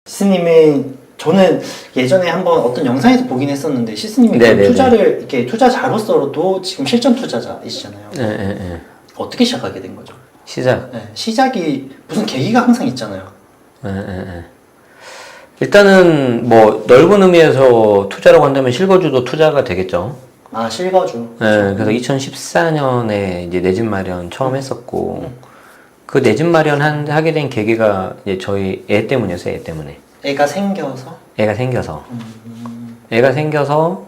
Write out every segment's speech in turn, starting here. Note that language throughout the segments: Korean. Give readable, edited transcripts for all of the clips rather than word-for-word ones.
시스님이 저는 예전에 한번 어떤 영상에서 보긴 했었는데 시스님이 그 투자를 이렇게 투자자로서도 지금 실전 투자자이시잖아요. 네. 어떻게 시작하게 된 거죠? 시작. 네, 시작이 무슨 계기가 항상 있잖아요. 일단은 뭐 넓은 의미에서 투자라고 한다면 실거주도 투자가 되겠죠. 아, 실거주. 네, 그래서 2014년에 이제 내 집 마련 처음 했었고 그 내 집 마련 하게 된 계기가 이제 저희 애 때문이었어요. 애 때문에. 애가 생겨서. 애가 생겨서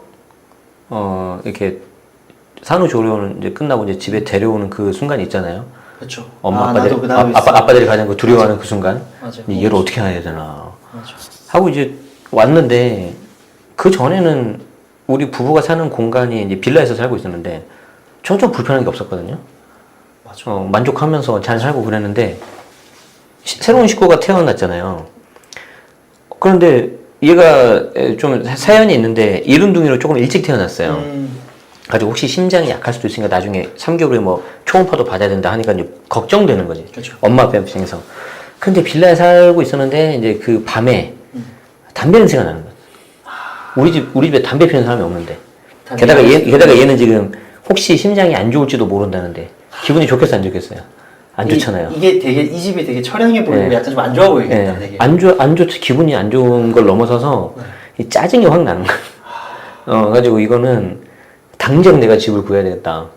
이렇게 산후조리원 이제 끝나고 이제 집에 데려오는 그 순간 있잖아요. 그렇죠. 엄마 아빠들이 가장 그 두려워하는 그 순간. 맞아. 얘를 어떻게 해야 되나. 맞아. 하고 이제 왔는데 그 전에는 우리 부부가 사는 공간이 이제 빌라에서 살고 있었는데 전혀 불편한 게 없었거든요. 맞아. 만족하면서 잘 살고 그랬는데 새로운 식구가 태어났잖아요. 그런데 얘가 좀 사연이 있는데 이른둥이로 조금 일찍 태어났어요. 가지고 혹시 심장이 약할 수도 있으니까 나중에 3개월에 뭐 초음파도 받아야 된다 하니까 이제 걱정되는 거지. 그렇죠. 엄마 아빠 입장에서. 근데 빌라에 살고 있었는데 이제 그 밤에 담배 냄새가 나는 거야. 우리 집에 담배 피우는 사람이 없는데. 게다가 얘는 지금 혹시 심장이 안 좋을지도 모른다는데 기분이 좋겠어 안 좋겠어요? 안 좋잖아요. 이 집이 되게 처량해 보이고 약간 좀 안 좋아 보이겠다. 되게. 안 좋지. 기분이 안 좋은 걸 넘어서서 이 짜증이 확 나는 거야. 가지고 이거는 당장 내가 집을 구해야 되겠다.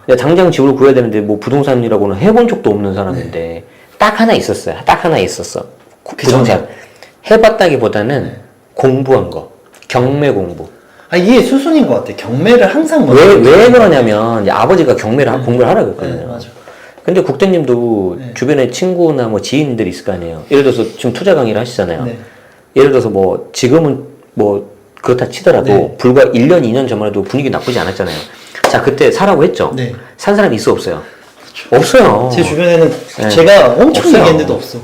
내가 당장 집을 구해야 되는데 뭐 부동산이라고는 해본 적도 없는 사람인데 딱 하나 있었어요. 딱 하나 있었어. 부동산. 해봤다기보다는 공부한 거. 경매 공부. 아, 이게 수순인 것 같아. 경매를 항상 왜 그러냐면 이제 아버지가 공부를 하라고 했거든요. 맞아. 근데 국대님도 주변에 친구나 뭐 지인들이 있을 거 아니에요. 예를 들어서 지금 투자 강의를 하시잖아요. 예를 들어서 뭐 지금은 뭐 그렇다 치더라도 불과 1년, 2년 전만 해도 분위기 나쁘지 않았잖아요. 자, 그때 사라고 했죠? 산 사람이 있어, 없어요? 없어요. 제 주변에는 제가 엄청 없어요. 얘기했는데도 없어.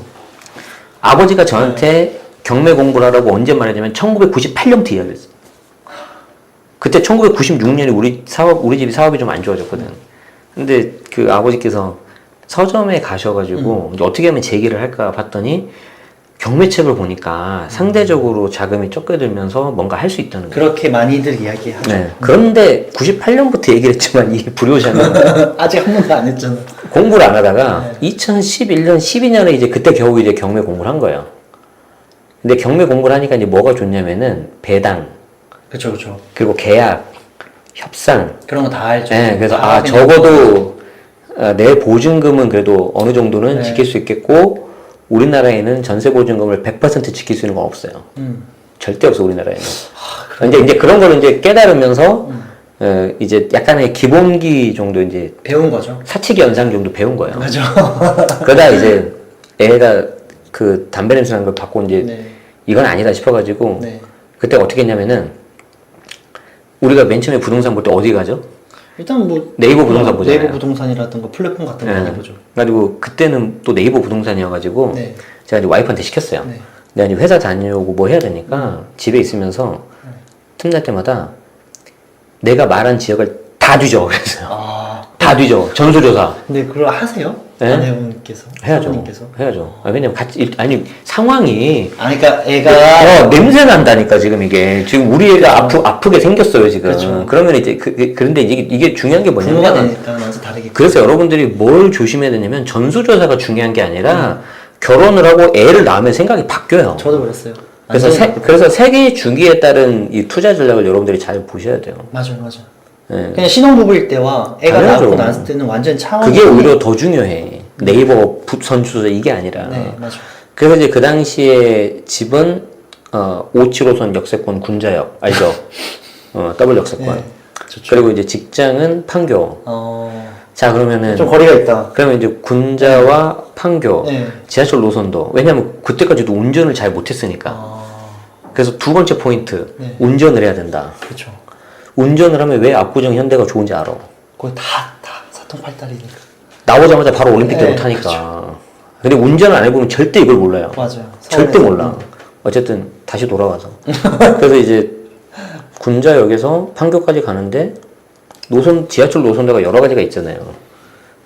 아버지가 저한테 경매 공부를 하라고 언제 말하냐면 1998년부터 이야기했어요. 그때 1996년에 우리 집이 사업이 좀 안 좋아졌거든. 근데 그 아버지께서 서점에 가셔가지고 이제 어떻게 하면 재기를 할까 봤더니 경매책을 보니까 상대적으로 자금이 적게 들면서 뭔가 할 수 있다는 거예요. 그렇게 많이들 이야기하죠. 네. 그런데 98년부터 얘기를 했지만 이 불효자는 아직 한 번도 안 했잖아. 공부를 안 하다가 2011년, 12년에 이제 그때 겨우 이제 경매 공부를 한 거예요. 근데 경매 공부를 하니까 이제 뭐가 좋냐면은 배당, 그렇죠. 그리고 계약, 협상 그런 거 다 알죠. 네, 그래서 적어도 내 보증금은 그래도 어느 정도는 지킬 수 있겠고 우리나라에는 전세 보증금을 100% 지킬 수 있는 건 없어요. 절대 없어 우리나라에는. 이제 그런 거를 이제 깨달으면서 이제 약간의 기본기 정도 이제 배운 거죠. 사칙 연상 정도 배운 거예요. 맞아. 그러다 이제 애가 그 담배 냄새 나는 걸 받고 이제 이건 아니다 싶어가지고 그때 어떻게 했냐면은 우리가 맨 처음에 부동산 볼 때 어디 가죠? 일단 뭐 네이버 부동산 보잖아요. 네이버 부동산이라든가 플랫폼 같은 거 많이 보죠. 그래가지고 그때는 또 네이버 부동산이어가지고 제가 이제 와이프한테 시켰어요. 내가 이제 회사 다녀오고 뭐 해야 되니까 집에 있으면서 틈날 때마다 내가 말한 지역을 다 뒤져. 그랬어요. 다 뒤져. 전수조사. 근데 그걸 하세요? 아내분께서? 해야죠. 왜냐면 상황이. 그러니까 애가. 냄새 난다니까, 지금 이게. 지금 우리 애가 아프게 생겼어요, 지금. 그렇죠. 그러면 이제, 그런데 이게 중요한 게 뭐냐면. 부모가 되니까 완전 다르겠죠. 그래서 여러분들이 뭘 조심해야 되냐면, 전수조사가 중요한 게 아니라, 결혼을 하고 애를 낳으면 생각이 바뀌어요. 저도 그랬어요. 그래서 세계 주기에 따른 이 투자 전략을 여러분들이 잘 보셔야 돼요. 맞아. 그냥 신혼부부일 때와 애가 낳고 났을 때는 완전 차원이. 그게 오히려 더 중요해. 네이버 선수조사 이게 아니라. 맞아. 그래서 이제 그 당시에 집은 575선 역세권 군자역 알죠? 더블 역세권. 그리고 이제 직장은 판교. 자, 그러면은 좀 거리가 있다. 그러면 이제 군자와 판교, 지하철 노선도. 왜냐면 그때까지도 운전을 잘 못했으니까. 그래서 두 번째 포인트, 운전을 해야 된다. 그렇죠. 운전을 하면 왜 압구정 현대가 좋은지 알아. 거기 다 사통팔달이니까. 나오자마자 바로 올림픽대로 타니까. 그렇죠. 근데 운전을 안 해보면 절대 이걸 몰라요. 맞아요. 절대 몰라. 어쨌든 다시 돌아와서. 그래서 이제 군자역에서 판교까지 가는데 지하철 노선도가 여러 가지가 있잖아요.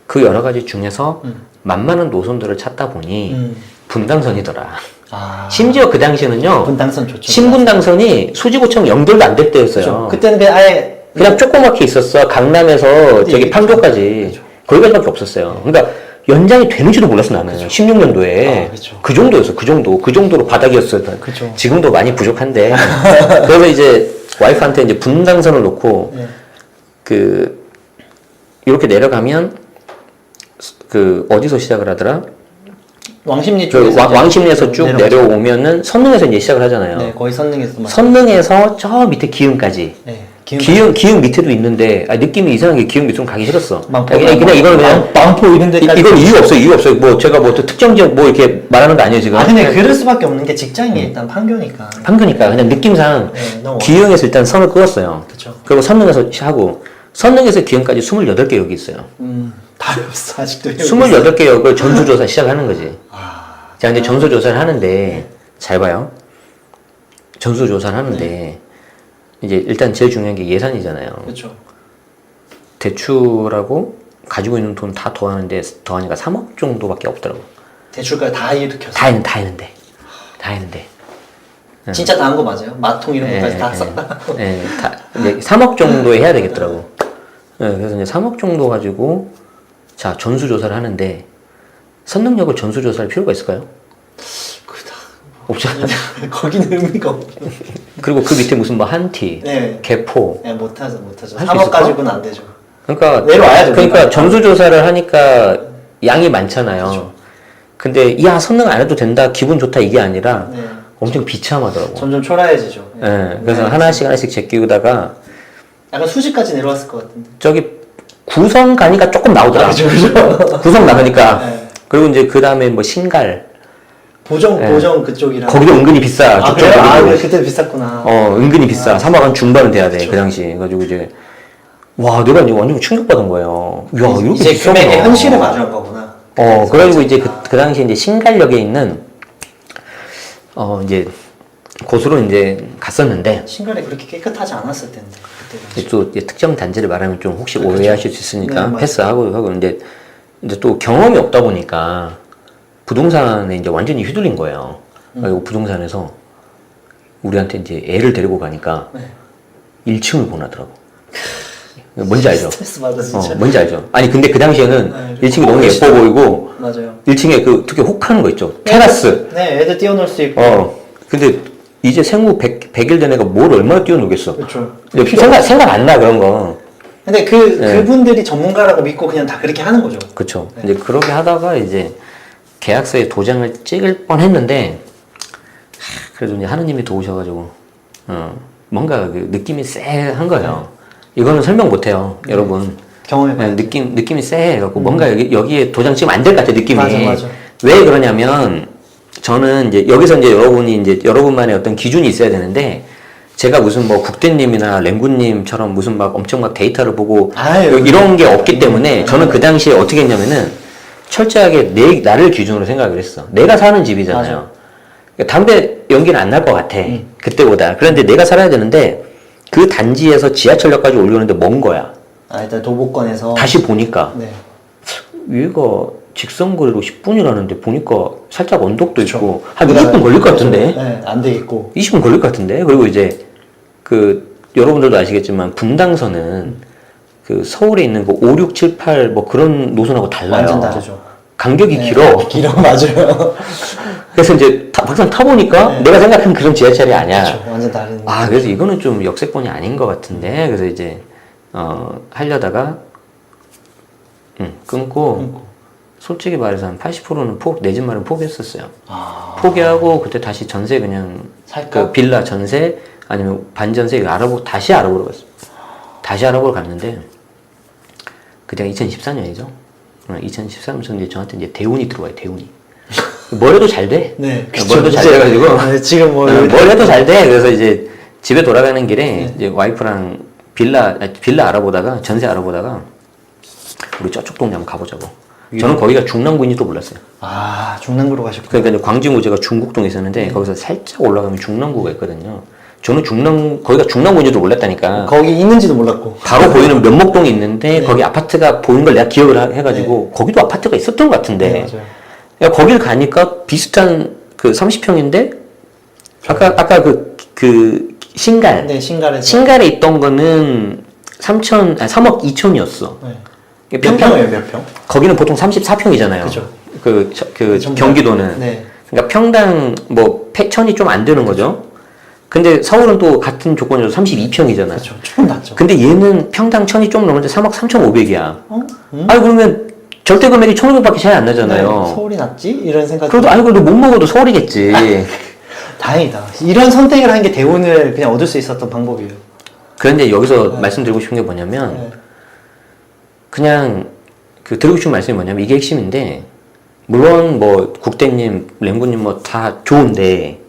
그 여러 가지 중에서 만만한 노선들을 찾다 보니 분당선이더라. 심지어 그 당시에는요. 분당선 좋죠. 신분당선이 수지구청 연결도 안 될 때였어요. 그렇죠. 그때는 그냥 아예 그냥 조그맣게 있었어. 강남에서 저기 판교까지. 그렇죠. 거기까지밖에 없었어요. 그러니까 연장이 되는지도 몰랐어 나는. 16년도에. 그렇죠. 그 정도였어. 그 정도. 그 정도로 바닥이었어요. 그렇죠. 지금도 많이 부족한데. 그래서 이제 와이프한테 이제 분당선을 놓고 그 이렇게 내려가면 그 어디서 시작을 하더라? 왕십리 저 쪽에서 왕십리에서 쭉 내려오면은 선릉에서 이제 시작을 하잖아요. 네, 거의 선릉에서 선릉에서 저 밑에 기흥까지. 네, 기흥 밑에도 있는데 느낌이 이상하게 기흥 밑으로 가기 싫었어. 망포, 그냥 이거는 그냥 망포 이런 데까지. 이건 이유 없어요. 뭐 제가 뭐 또 특정 지역 뭐 이렇게 말하는 거 아니에요 지금. 근데 그럴 수밖에 없는 게 직장이 일단 판교니까. 판교니까 그냥 느낌상 너무 기흥에서 일단 선을 그었어요. 그렇죠. 그리고 선릉에서 하고 선릉에서 기흥까지 28개 역이 있어요. 다 없어 아직도. 28개 역을 전수조사 시작하는 거지. 자, 근데 전수조사를 하는데 잘 봐요. 전수조사를 하는데 이제 일단 제일 중요한 게 예산이잖아요. 그렇죠. 대출하고 가지고 있는 돈 다 더하는데 더하니까 3억 정도밖에 없더라고. 대출까지 다 일으켰어. 다 했는데. 진짜 다 한 거 맞아요? 마통 이런 것까지 다 썼다. 네, 이제 3억 정도에 해야 되겠더라고. 네, 그래서 이제 3억 정도 가지고 자 전수조사를 하는데 선릉역을 전수조사할 필요가 있을까요? 없잖아. 거기는 의미가 없죠. 그리고 그 밑에 무슨 뭐 한티, 네. 개포. 네, 못하죠. 할수 3억 있을까? 가지고는 안 되죠. 그러니까 내려와야죠. 그러니까 전수조사를 하니까 양이 많잖아요. 그렇죠. 근데 야 선릉 안 해도 된다, 기분 좋다 이게 아니라 네. 엄청 비참하더라고. 점점 초라해지죠. 네, 그래서 하나씩 제끼다가 약간 수지까지 내려왔을 것 같은데. 저기 구성 가니까 조금 나오더라. 그렇죠. 구성 나가니까. 네. 그리고 이제 그 다음에 뭐 신갈. 보정 그쪽이라. 거기도 은근히 비싸. 그래요? 그때 비쌌구나. 은근히 비싸. 3억 한 중반은 돼야 돼. 그 당시. 그래가지고 이제 와, 내가 이제 완전 충격받은 거예요. 야, 이렇게 이제 비싸구나. 금액의 현실을 마주한 거구나. 그래가지고 이제 그 당시에 이제 신갈역에 있는 이제 곳으로 이제 갔었는데 신갈이 그렇게 깨끗하지 않았을 텐데 그때. 이제 또 이제 특정 단지를 말하면 좀 혹시 오해하실 수 있으니까 네, 패스하고 이제 또 경험이 없다 보니까 부동산에 이제 완전히 휘둘린 거예요. 그리고 부동산에서 우리한테 이제 애를 데리고 가니까 1층을 권하더라고. 뭔지 알죠? 스트레스 받아 진짜. 뭔지 알죠? 아니 근데 그 당시에는 네, 1층이 너무 예뻐 보이고 맞아요. 1층에 그 특히 혹하는 거 있죠. 테라스. 네, 애들 뛰어놀 수 있고. 근데 이제 생후 100일 된 애가 뭘 얼마나 뛰어놀겠어. 그렇죠. 생각 안 나 그런 거. 근데 그분들이 전문가라고 믿고 그냥 다 그렇게 하는 거죠. 그렇죠. 이제 그렇게 하다가 이제 계약서에 도장을 찍을 뻔했는데 그래도 이제 하느님이 도우셔가지고 뭔가 그 느낌이 쎄한 거예요. 이거는 설명 못해요, 여러분. 경험해봐요. 느낌이 쎄해갖고 뭔가 여기에 도장 찍으면 안 될 것 같아 느낌이. 맞아. 왜 그러냐면 저는 이제 여기서 이제 여러분만의 어떤 기준이 있어야 되는데. 제가 무슨 뭐 국대님이나 랭구님처럼 무슨 막 엄청 막 데이터를 보고 이런 게 없기 때문에 저는 그 당시에 어떻게 했냐면은 철저하게 나를 기준으로 생각을 했어. 내가 사는 집이잖아요. 그러니까 담배 연기는 안 날 것 같아. 그때보다. 그런데 내가 살아야 되는데 그 단지에서 지하철역까지 올려오는데 먼 거야. 일단 도보권에서. 다시 보니까 네. 얘가 직선거리로 10분이라는데 보니까 살짝 언덕도 그쵸. 있고 한 20분 걸릴 것 같은데. 네, 안 되겠고. 20분 걸릴 것 같은데. 그리고 이제 여러분들도 아시겠지만 분당선은 그 서울에 있는 그 5, 6, 7, 8 뭐 그런 노선하고 달라요. 완전 다르죠. 간격이 길어. 길어, 맞아요. 그래서 이제 막상 타보니까 내가 생각한 그런 지하철이 아니야. 그렇죠. 완전 다른. 그래서 이거는 좀 역세권이 아닌 것 같은데. 그래서 이제 하려다가 끊고 솔직히 말해서 한 80%는 내 집 마련 포기했었어요. 포기하고 그때 다시 전세 그냥 살까? 그 빌라 전세 아니면 반전세 다시 알아보러 갔어요. 다시 알아보러 갔는데 그때가 2014년이죠. 2013년 이제 저한테 이제 대운이 들어와요. 대운이. 뭘 해도 잘 돼. 네. 뭘 해도 잘 돼가지고. 네, 지금 뭘 해도 잘 돼. 그래서 이제 집에 돌아가는 길에 이제 와이프랑 빌라 알아보다가 전세 알아보다가 우리 저쪽 동네 한번 가보자고. 저는 거기가 중랑구인지도 몰랐어요. 중랑구로 가셨구나. 그러니까 이제 광진구 제가 중국동에 있었는데 거기서 살짝 올라가면 중랑구가 있거든요. 저는 거기가 중랑구인지도 몰랐다니까. 거기 있는지도 몰랐고. 바로 보이는 면목동이 있는데 거기 아파트가 보이는 걸 내가 기억을 해가지고 거기도 아파트가 있었던 것 같은데. 네, 맞아요. 야, 거길 가니까 비슷한 그 30평인데 아까 그 신갈. 네, 신갈에서. 신갈에 있던 거는 3억 2천이었어. 네. 몇 평이에요, 몇 평? 거기는 보통 34평이잖아요. 그죠. 그 경기도는. 네. 그러니까 평당 뭐 천이 좀 안 되는 거죠. 근데 서울은 또 같은 조건이라서 32평이잖아요. 그렇죠. 조금 낮죠. 근데 얘는 평당 천이 좀 넘는데 3억 3,500이야. 아니 그러면 절대 금액이 1,500밖에 차이 안 나잖아요. 네, 서울이 낫지? 이런 생각. 그래도 아니 그래도 못 먹어도 서울이겠지. 다행이다. 이런 선택을 한 게 대운을 그냥 얻을 수 있었던 방법이에요. 그런데 여기서 말씀드리고 싶은 게 뭐냐면 네. 그냥 드리고 싶은 말씀이 뭐냐면 이게 핵심인데 물론 뭐 국대님, 램구님 뭐 다 좋은데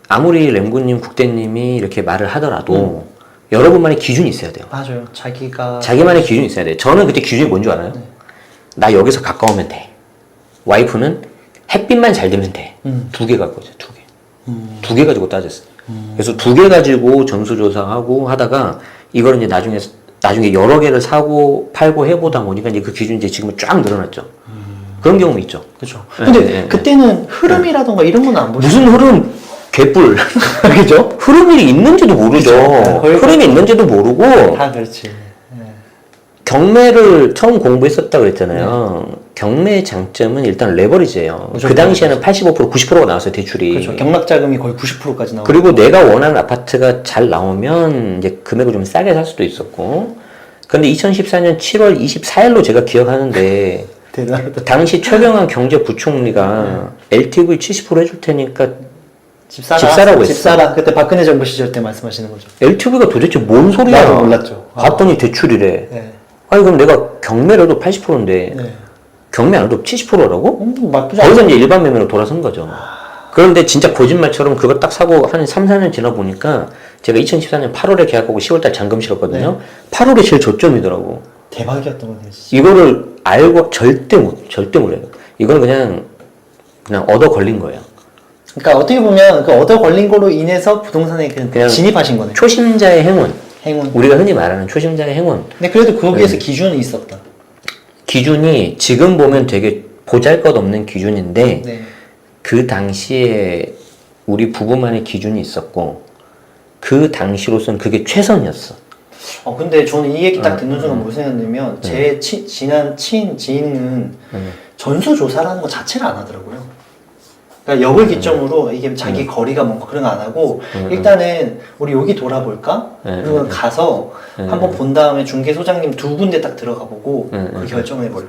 아무리 램구님, 국대님이 이렇게 말을 하더라도 여러분만의 기준이 있어야 돼요. 맞아요. 자기만의 기준이 있어야 돼요. 저는 그때 기준이 뭔 줄 알아요? 나 여기서 가까우면 돼. 와이프는 햇빛만 잘 되면 돼. 2개 갖고 오자, 2개. 2개 가지고 따졌어. 그래서 2개 가지고 전수조사하고 하다가 이걸 이제 나중에 여러 개를 사고 팔고 해보다 보니까 이제 그 기준이 이제 지금은 쫙 늘어났죠. 그런 경우도 있죠. 그렇죠. 근데 그때는 흐름이라던가 이런 건 안 보시죠? 무슨 흐름? 개뿔. 그죠? 흐름이 있는지도 모르죠. 흐름이 있는지도 모르고. 다 그렇지. 경매를 처음 공부했었다 그랬잖아요. 경매의 장점은 일단 레버리지예요. 그렇죠. 그 당시에는 85%, 90%가 나왔어요, 대출이. 그렇죠. 경락 자금이 거의 90%까지 나오고. 그리고 내가 원하는 아파트가 잘 나오면 이제 금액을 좀 싸게 살 수도 있었고. 근데 2014년 7월 24일로 제가 기억하는데 대단하다. 당시 최경환 경제부총리가 LTV 70% 해줄 테니까 집 사라고 했어. 집 사라. 그때 박근혜 정부 시절 때 말씀하시는 거죠. LTV가 도대체 뭔 소리야? 나도 몰랐죠. 봤더니 대출이래. 네. 아니 그럼 내가 경매라도 80%인데 네. 경매 안 해도 70%라고? 나쁘지 않아. 거기서 이제 일반 매매로 돌아선 거죠. 그런데 진짜 거짓말처럼 그거 딱 사고 한 3, 4년 지나 보니까 제가 2014년 8월에 계약하고 10월달 잔금 실었거든요. 8월에 제일 저점이더라고. 대박이었던 거네요. 진짜. 이거를 알고 절대 못해요. 이건 그냥 얻어 걸린 거예요. 그러니까 어떻게 보면 그 얻어 걸린 거로 인해서 부동산에 그냥 진입하신 거네요. 초심자의 행운. 행운. 우리가 흔히 말하는 초심자의 행운. 근데 그래도 거기에서 기준이 있었다. 기준이 지금 보면 되게 보잘것없는 기준인데 네. 그 당시에 우리 부부만의 기준이 있었고 그 당시로서는 그게 최선이었어. 근데 저는 이 얘기 딱 듣는 순간 뭐 생각했냐면 제 지난 지인은 전수조사라는 거 자체를 안 하더라고요. 그러니까 역을 기점으로 이게 자기 거리가 뭔가 그런 거 안 하고 일단은 우리 여기 돌아볼까? 그리고 가서 한번 본 다음에 중개소장님 2군데 딱 들어가 보고 그 결정을 해버려.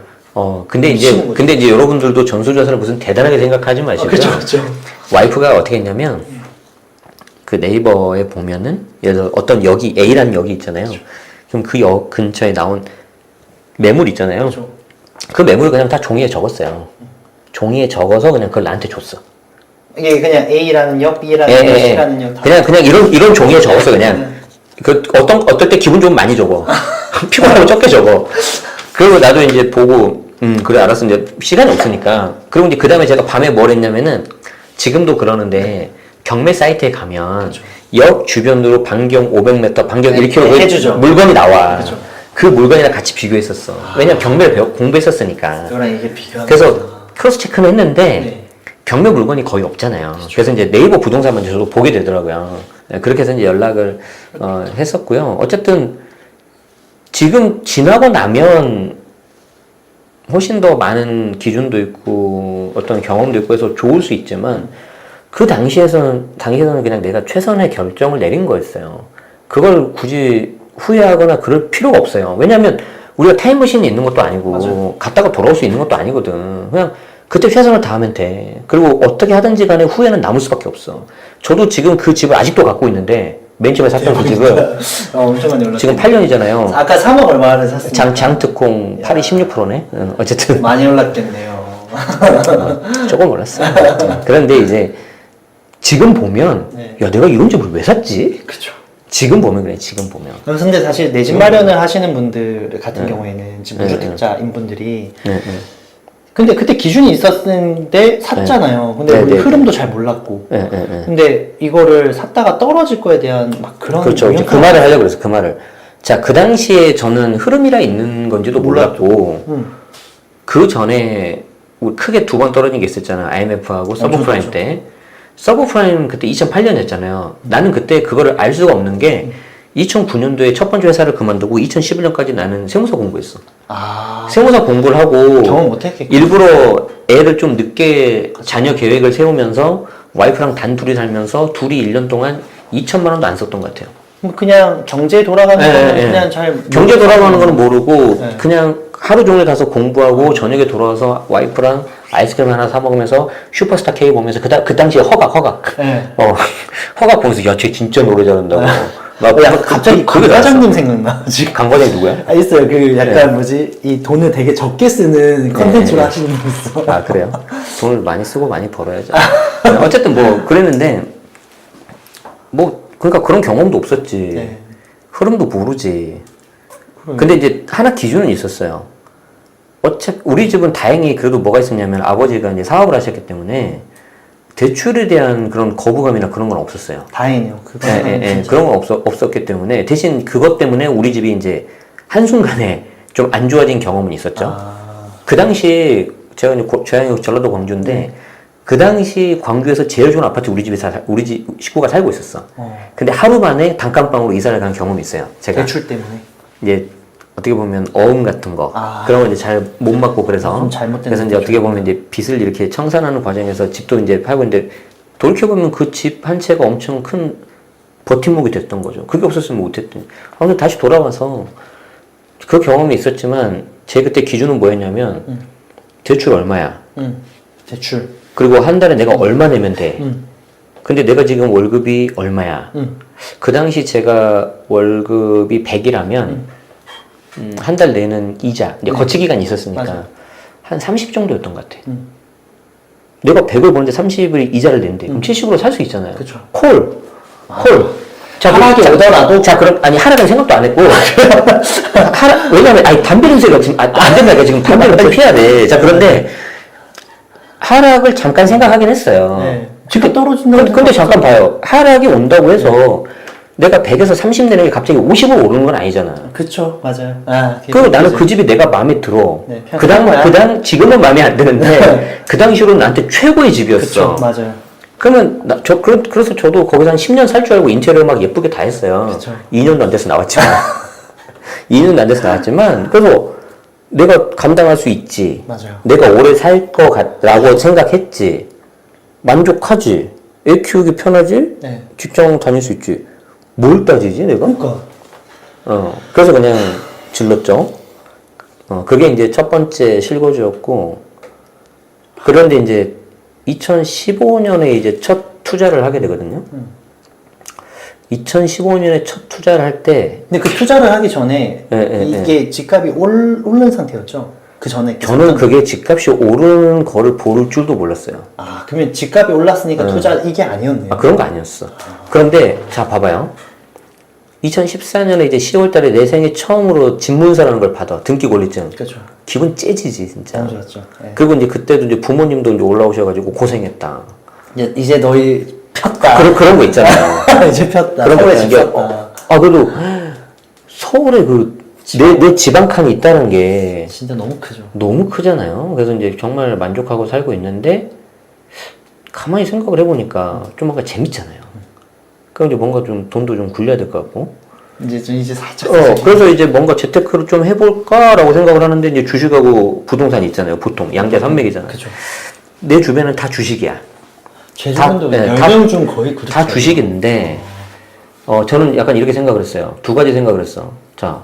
근데 이제 여러분들도 전수조사를 무슨 대단하게 생각하지 마시고요. 그렇죠. 와이프가 어떻게 했냐면 그 네이버에 보면은 예를 들어 어떤 역이 A라는 역이 있잖아요. 그럼 그 역 근처에 나온 매물 있잖아요. 그렇죠. 그 매물을 그냥 다 종이에 적었어요. 종이에 적어서 그냥 그걸 나한테 줬어. 이게 그냥 A라는 역, B라는 역, C라는 역 다. 그냥 이런 종이에 적었어 그냥. 그 어떨 때 기분 좀 많이 적어. 피곤하고 적게 적어. 그리고 나도 이제 보고 그래 알았어 이제 시간이 없으니까. 그리고 이제 그 다음에 제가 밤에 뭘 했냐면은 지금도 그러는데 경매 사이트에 가면 역 주변으로 반경 500m, 반경 1km 해주죠. 물건이 나와. 그렇죠. 그 물건이랑 같이 비교했었어. 왜냐면 경매를 공부했었으니까. 그거랑 이게 비교하는 그래서 크로스 체크는 했는데 네. 경매 물건이 거의 없잖아요. 그래서 이제 네이버 부동산만 저도 보게 되더라고요. 그렇게 해서 이제 연락을 했었고요. 어쨌든 지금 지나고 나면 훨씬 더 많은 기준도 있고 어떤 경험도 있고 해서 좋을 수 있지만 그 당시에는 그냥 내가 최선의 결정을 내린 거였어요. 그걸 굳이 후회하거나 그럴 필요가 없어요. 왜냐하면 우리가 타임머신이 있는 것도 아니고 맞아요. 갔다가 돌아올 수 있는 것도 아니거든. 그냥 그때 최선을 다하면 돼. 그리고 어떻게 하든지 간에 후회는 남을 수밖에 없어. 저도 지금 그 집을 아직도 갖고 있는데 맨 처음에 샀던 그 집을 엄청 많이 올랐어요. 지금 8년이잖아요. 아까 3억 얼마를 샀습니다. 장특콩 8이 16%네. 어쨌든 많이 올랐겠네요. 조금 올랐어. 그런데 이제 지금 보면 네. 야 내가 이런 집을 왜 샀지? 그렇죠. 지금 보면 그래. 지금 보면. 근데 사실 내 집 마련을 하시는 분들 같은 경우에는 지금 무주택자인 분들이 근데 그때 기준이 있었는데 샀잖아요. 근데 우리 흐름도 잘 몰랐고. 근데 이거를 샀다가 떨어질 거에 대한 막 그런 그렇죠. 그 말을 하려고 그래서 그 말을. 자, 그 당시에 저는 흐름이라 있는 건지도 몰랐고 그 전에 우리 크게 두 번 떨어진 게 있었잖아. IMF하고 서브프라임 그렇죠. 때. 서브프라임 그때 2008년이었잖아요. 나는 그때 그거를 알 수가 없는 게 2009년도에 첫 번째 회사를 그만두고 2011년까지 나는 세무사 공부했어. 아, 세무사 공부를 하고 경험 못했겠고. 일부러 애를 좀 늦게 자녀 계획을 세우면서 와이프랑 단둘이 살면서 둘이 1년 동안 2천만 원도 안 썼던 것 같아요. 그냥 경제 돌아가는 예, 거는 예. 그냥 잘 경제 돌아가는 거는 모르고 네. 그냥 하루 종일 가서 공부하고 저녁에 돌아와서 와이프랑 아이스크림 하나 사 먹으면서 슈퍼스타 K 보면서 그 당시에 허각 네. 허각 보면서 야 쟤 진짜 노래 잘한다고 막 야, 갑자기 그게 강과장님 생각나 지금. 강과장이 누구야? 아, 있어요. 그 약간 뭐지 이 돈을 되게 적게 쓰는 컨텐츠로 하시는 분 있어. 아 그래요? 돈을 많이 쓰고 많이 벌어야죠. 어쨌든 뭐 그랬는데 뭐 그러니까 그런 경험도 없었지. 네. 흐름도 모르지. 근데 이제 하나 기준은 있었어요. 어차피 우리 집은 다행히 그래도 뭐가 있었냐면 아버지가 이제 사업을 하셨기 때문에 대출에 대한 그런 거부감이나 그런 건 없었어요. 다행이네요. 그거 그런 건 없었기 때문에 대신 그것 때문에 우리 집이 이제 한순간에 좀 안 좋아진 경험은 있었죠. 아, 그 당시 제가 이제 고향이 전라도 광주인데 그 당시 광주에서 제일 좋은 아파트 우리 집 식구가 살고 있었어. 근데 하루 만에 단칸방으로 이사를 간 경험이 있어요. 제가 대출 때문에. 이제 어떻게 보면 어음 같은 거 그런 거 이제 잘 못 맞고 그래서 좀 잘못된 그래서 이제 어떻게 보면 이제 빚을 이렇게 청산하는 과정에서 집도 이제 팔고 있는데 돌이켜 보면 그 집 한 채가 엄청 큰 버팀목이 됐던 거죠. 그게 없었으면 못했더니 아무튼 다시 돌아와서 그 경험이 있었지만 제 그때 기준은 뭐였냐면 대출 얼마야? 대출. 그리고 한 달에 내가 얼마 내면 돼? 근데 내가 지금 월급이 얼마야? 그 당시 제가 월급이 100이라면 한 달 내는 이자, 이제 거치 기간이 있었으니까 맞아. 한 30 정도였던 것 같아. 내가 100을 버는데 30을 이자를 내는데 그럼 70으로 살 수 있잖아요. 그쵸. 콜. 자, 하락이 오더라도? 자, 그럼 아니 하락은 생각도 안 했고 왜냐면 아니 담배 냄새가 지금 안 된다. 내가 지금 담배를 빨리 피해야 돼. 자, 그런데 하락을 잠깐 생각하긴 했어요. 네. 지금 떨어진다고. 근데 잠깐 봐요. 하락이 온다고 해서 내가 100에서 30 내는 게 갑자기 50으로 오르는 건 아니잖아. 그쵸, 맞아요. 아, 그리고 나는 그 집이 내가 마음에 들어. 네, 지금은 마음에 안 드는데, 그 당시로는 나한테 최고의 집이었어. 그쵸, 맞아요. 그러면, 그래서 저도 거기서 한 10년 살 줄 알고 인테리어 막 예쁘게 다 했어요. 그쵸. 2년도 안 돼서 나왔지만. 2년도 안 돼서 나왔지만, 그래서 내가 감당할 수 있지. 맞아요. 내가 오래 살 거 같다고 생각했지. 만족하지. 애 키우기 편하지? 네. 직장 다닐 수 있지. 뭘 따지지, 내가? 그러니까. 그래서 그냥 질렀죠. 그게 이제 첫 번째 실거주였고, 그런데 이제 2015년에 이제 첫 투자를 하게 되거든요. 2015년에 첫 투자를 할 때, 근데 그 투자를 하기 전에 이게 집값이 오른 상태였죠? 그 전에. 저는 그게 집값이 오르는 거를 볼 줄도 몰랐어요. 아, 그러면 집값이 올랐으니까 투자 이게 아니었네요. 아, 그런 거 아니었어. 그런데, 자, 봐봐요. 2014년에 이제 10월 달에 내 생애 처음으로 집문서라는 걸 받아. 등기 권리증. 그렇죠. 기분 째지지, 진짜. 너무 좋았죠. 네. 그리고 이제 그때도 이제 부모님도 이제 올라오셔가지고 고생했다. 이제 너희 폈다. 그런 거 있잖아요. 이제 폈다. 그런 거 서울에 있잖아요. 집 폈다. 그래도 서울에 내 집 한 칸이 있다는 게 진짜 너무 크죠. 너무 크잖아요. 그래서 이제 정말 만족하고 살고 있는데 가만히 생각을 해보니까 좀 뭔가 재밌잖아요. 그럼 이제 뭔가 좀 돈도 좀 굴려야 될 것 같고. 이제 살짝. 그래서 이제 뭔가 재테크를 좀 해볼까라고 생각을 하는데 이제 주식하고 부동산이 있잖아요. 보통 양자 산맥이잖아요. 그죠. 내 주변은 다 주식이야. 제 주변도 다- 네, 10명 중 거의 그렇죠. 다 주식인데, 저는 약간 이렇게 생각을 했어요. 두 가지 생각을 했어. 자,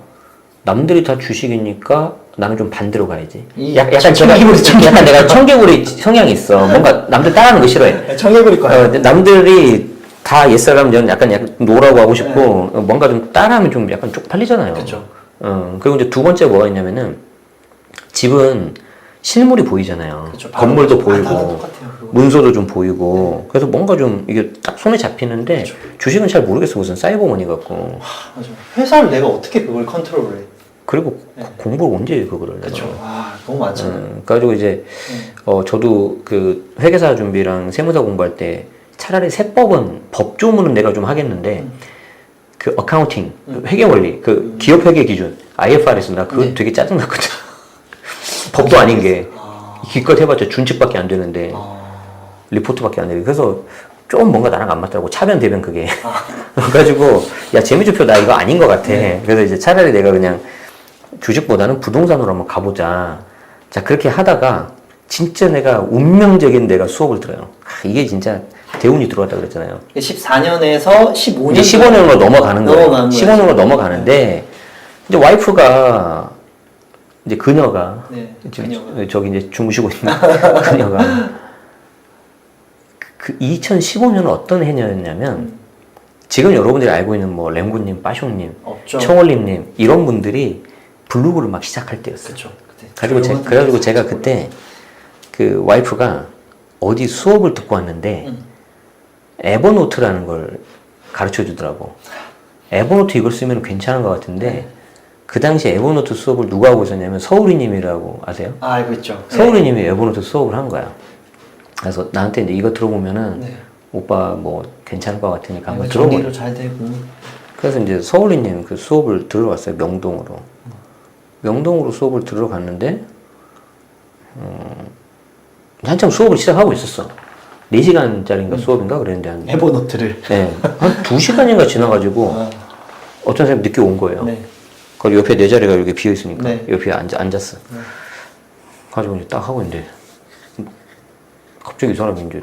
남들이 다 주식이니까 나는 좀 반대로 가야지. 약간 약간 내가 청개구리 성향이 있어. 뭔가 남들 따라하는 거 싫어해. 청해버릴 거야. 남들이 다 옛사람 저는 약간 노라고 하고 싶고, 뭔가 좀 따라하면 좀 약간 쪽팔리잖아요. 그쵸. 그리고 이제 두 번째 뭐가 있냐면은, 집은 실물이 보이잖아요. 그쵸. 건물도 다 보이고, 똑같아요, 그거. 문서도 좀 보이고, 그래서 뭔가 좀 이게 딱 손에 잡히는데, 주식은 잘 모르겠어. 무슨 사이버머니 같고. 맞아. 회사를 내가 어떻게 그걸 컨트롤을 해? 그리고 공부를 언제 그거를. 내가. 그렇죠. 아, 너무 많잖아요. 그래가지고 이제, 저도 그 회계사 준비랑 세무사 공부할 때 차라리 세법은 법조문은 내가 좀 하겠는데, 그 어카운팅, 회계 원리, 그 기업 회계 기준, IFRS 나 그거 되게 짜증났거든. 법도 아닌 게. 기껏 해봤자 준칙밖에 안 되는데 리포트밖에 안 되고 그래서 좀 뭔가 나랑 안 맞더라고. 차변 대변 그게. 그래가지고 야 재미주표 나 이거 아닌 것 같아. 그래서 이제 차라리 내가 그냥 주식보다는 부동산으로 한번 가보자. 자 그렇게 하다가 진짜 내가 운명적인 내가 수업을 들어요. 이게 진짜 대운이 들어왔다 그랬잖아요. 14년에서 15년. 이제 15년으로 넘어가는 거예요. 넘어가는 15년으로 넘어가는데 이제 와이프가 이제 그녀가 네, 저기 이제 주무시고 있는 그녀가 그 2015년은 어떤 해냐였냐면 지금 여러분들이 알고 있는 뭐 램구님, 빠숑님, 없죠. 청월림님 이런 분들이 블로그를 막 시작할 때였어요. 그쵸. 그래가지고 제가 그때 그 와이프가 어디 수업을 듣고 왔는데 에버노트라는 걸 가르쳐 주더라고. 에버노트 이걸 쓰면 괜찮은 것 같은데 그 당시에 에버노트 수업을 누가 하고 있었냐면 서울이님이라고 아세요? 아, 알고 있죠. 서울이님이 에버노트 수업을 한 거야. 그래서 나한테 이제 이거 들어보면은 네. 오빠 뭐 괜찮을 것 같으니까 한번 정리도 들어보자. 잘 되고. 그래서 이제 서울이님 그 수업을 들으러 갔어요. 명동으로. 명동으로 수업을 들으러 갔는데 한참 수업을 시작하고 있었어. 4시간짜리인가 수업인가 그랬는데 한 에버노트를. 네, 한 2시간인가 지나가지고 어떤 사람이 늦게 온 거예요. 네. 거기 옆에 내 자리가 이렇게 비어 있으니까 네. 옆에 앉았어. 가지고 이제 딱 하고 있는데 갑자기 이 사람이 이제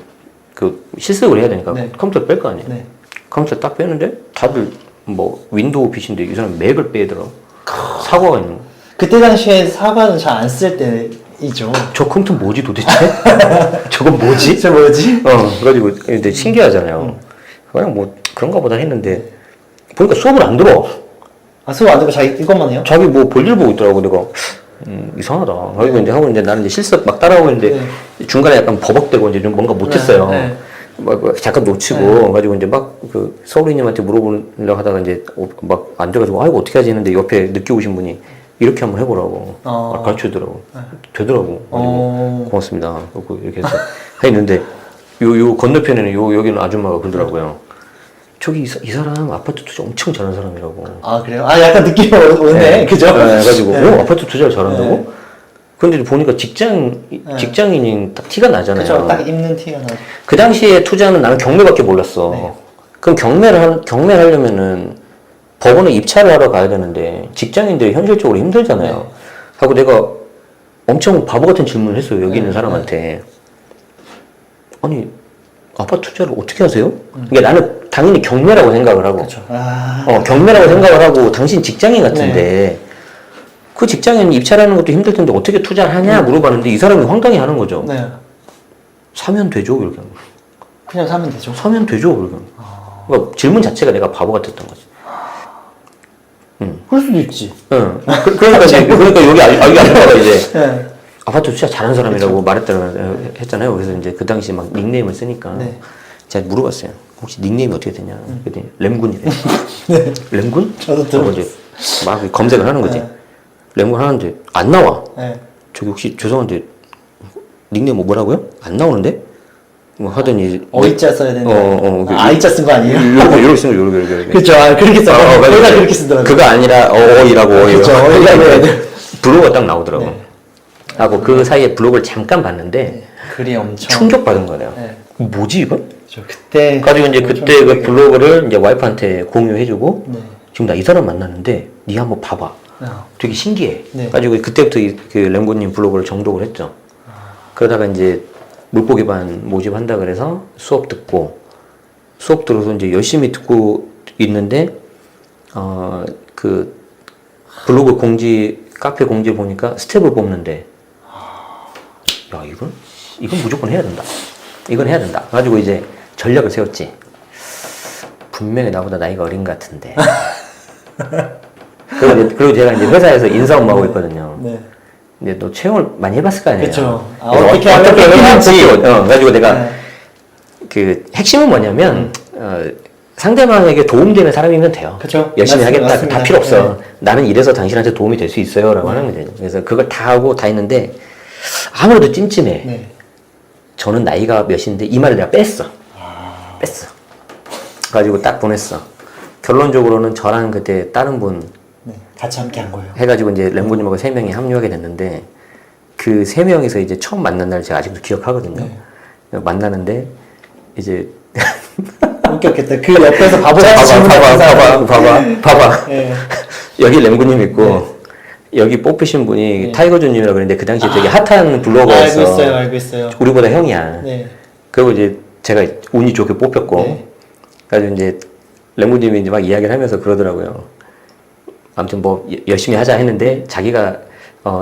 그 실습을 해야 되니까 네. 컴퓨터 뺄 거 아니에요. 네. 컴퓨터 딱 빼는데 다들 뭐 윈도우 PC인데 이 사람 맥을 빼더라. 사과가 있는 거. 그때 당시에 사과는 잘 안 쓸 때이죠. 저 컴퓨터 뭐지 도대체? 저건 뭐지? 저 뭐지? 그래가지고 근데 신기하잖아요. 그냥 뭐 그런가 보다 했는데 보니까 수업을 안 들어. 아, 수업 안 듣고 자기 이것만 해요? 자기 뭐 볼일 보고 있더라고. 내가 이상하다. 그리고 이제 하고 이제 나는 이제 실습 막 따라하고 있는데 중간에 약간 버벅대고 이제 좀 뭔가 못했어요. 네. 막 잠깐 놓치고 가지고 이제 막 그 서울이님한테 물어보려고 하다가 이제 막 앉아가지고 아이고 어떻게 하지 했는데 옆에 늦게 오신 분이 이렇게 한번 해보라고 가르쳐주더라고. 되더라고. 가지고 고맙습니다. 그리고 이렇게 해서 했는데 요 건너편에는 여기는 아줌마가 그러더라고요. 저기 이 사람 아파트 투자 엄청 잘하는 사람이라고. 아, 그래요? 아, 약간 느낌이 오네. 네. 그죠? 네, 그래가지고 네. 아파트 투자를 잘한다고? 네. 근데 보니까 직장인인 딱 티가 나잖아요. 그죠? 딱 입는 티가 나죠. 그 당시에 투자는 나는 경매밖에 몰랐어. 네. 그럼 경매를 하려면은 법원에 입찰을 하러 가야 되는데 직장인들이 현실적으로 힘들잖아요. 네. 하고 내가 엄청 바보 같은 질문을 했어요. 여기 있는 사람한테. 아니 아파트 투자를 어떻게 하세요? 그러니까 나는 당연히 경매라고 생각을 하고 그렇죠. 아, 경매라고 생각을 하고 당신 직장인 같은데 그 직장인 입찰하는 것도 힘들 텐데 어떻게 투자를 하냐 물어봤는데 이 사람이 황당해 하는 거죠. 네. 사면 되죠 이렇게 하는 거예요. 그냥 사면 되죠. 사면 되죠 이렇게 하는 거예요. 그러니까 질문 자체가 내가 바보 같았던 거지. 그럴 수도 있지. 응. 그러니까 여기 아줌마가 이제 네. 아파트 투자 잘하는 사람이라고 했잖아요. 그래서 이제 그 당시 막 닉네임을 쓰니까 네. 제가 물어봤어요. 혹시 닉네임이 어떻게 되냐? 그랬더니 램군이래. 네. 램군? 저도 그러고 이제 막 검색을 하는 거지. 네. 램군 하는데 안 나와. 네. 저기 혹시 죄송한데 닉네임 뭐라고요? 안 나오는데? 뭐 하더니 어이자 써야 되는데. 그 아이자 쓴 거 아니에요? 이렇게 쓰는 거 이렇게. 그렇죠. 아, 그렇게 써. 거기다 그렇게 쓰더라고요. 그거 아니라 어이라고 어이. 그쵸, 어이라고 해야 돼. 블로그가 딱 나오더라고. 네. 하고 그 사이에 블로그를 잠깐 봤는데 글이 엄청 충격받은 거네요. 네. 뭐지 이건? 저 그때 가지고 이제 그때 그 블로그를 이제 와이프한테 공유해주고 네. 지금 나 이 사람 만났는데 네 한번 봐봐. 되게 신기해. 네. 가지고 그때부터 그 램고님 블로그를 정독을 했죠. 그러다가 이제 물고기 반 모집한다 그래서 수업 들어서 이제 열심히 듣고 있는데 그 블로그 카페 공지 보니까 스텝을 뽑는데 야 이건 무조건 해야 된다. 이건 해야 된다. 가지고 이제 전략을 세웠지. 분명히 나보다 나이가 어린 것 같은데. 그리고 제가 이제 회사에서 인사 업무하고 있거든요. 네. 이제 너 채용을 많이 해봤을 거 아니에요. 그쵸. 아, 그래서 어떻게 하면 해야지. 가지고 내가 네. 그 핵심은 뭐냐면 상대방에게 도움되는 사람이면 돼요. 그쵸. 열심히 하겠다. 맞습니다. 다 필요 없어. 네. 나는 이래서 당신한테 도움이 될 수 있어요라고 하는 거죠. 그래서 그걸 다 하고 다 했는데 아무래도 찜찜해. 네. 저는 나이가 몇인데 이 말을 내가 뺐어. 가지고 딱 보냈어. 결론적으로는 저랑 그때 다른 분 네. 같이 함께 한 거예요. 해가지고 이제 램보님하고 3명이 합류하게 됐는데 그 세 명이서 이제 처음 만난 날 제가 아직도 기억하거든요. 만나는데 이제 웃겼겠다. 그 옆에서 바보같이 질문하는 사람. 봐봐. 네. 여기 램구님 있고 여기 뽑히신 분이 타이거즈님이라고 그랬는데 그 당시에 되게 핫한 블로거였어. 알고 있어요. 우리보다 형이야. 네. 그리고 이제 제가 운이 좋게 뽑혔고 네. 그래가지고 이제 램구님이 이제 막 이야기를 하면서 그러더라고요. 아무튼 뭐 열심히 하자 했는데 자기가